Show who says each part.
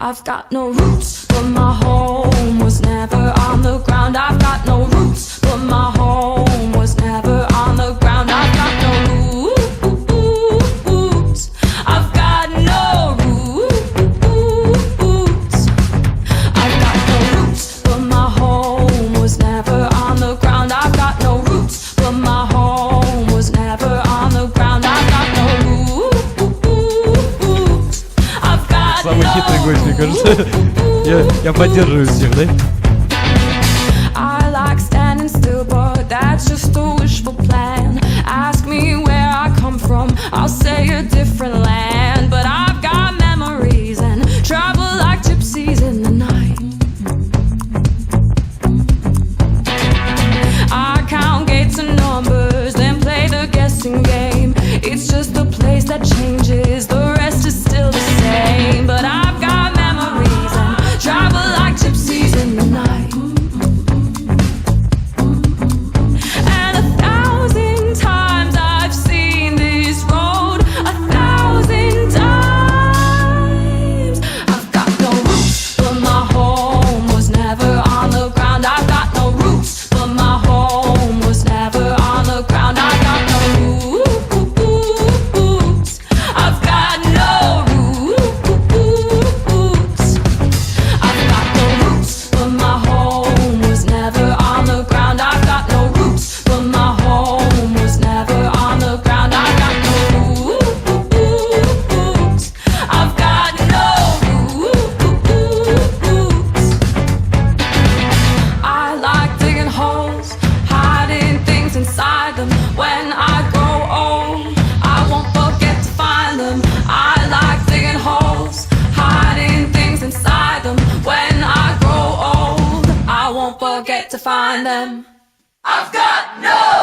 Speaker 1: I've got no roots, but my home was never on the ground. I've got no roots, but my home was never on the ground. I've got no roots. I've got no roots. I've got no roots, but my home was never on the ground. I've got no roots, but my home was never on the ground. I've got no roots. I've got
Speaker 2: Самый хитрый гость, мне кажется. Я поддерживаю всех, да?
Speaker 1: I like standing still, but that's just a wishful plan. Ask me where I come from, I'll say a different land. But I've got memories and travel like gypsies in the night. I count gates and numbers, then play the guessing game. It's just the place that changes, the rest is still the same. But I've got memories and travel like gypsies in the night. And 1,000 times I've seen this road, 1,000 times. I've got no roots, but my home was never on the ground. I've got no roots, but my home was never on the ground. I've got no roots. I've got no roots. I've got no roots, but my home was never on the ground. I've got no roots, but my home was never on the ground. I've got no roots. I've got no roots. I like digging holes, hiding things inside them. When I grow old, I won't forget to find them. I like digging holes, hiding things inside them. When I grow old, I won't forget to find them. I've got no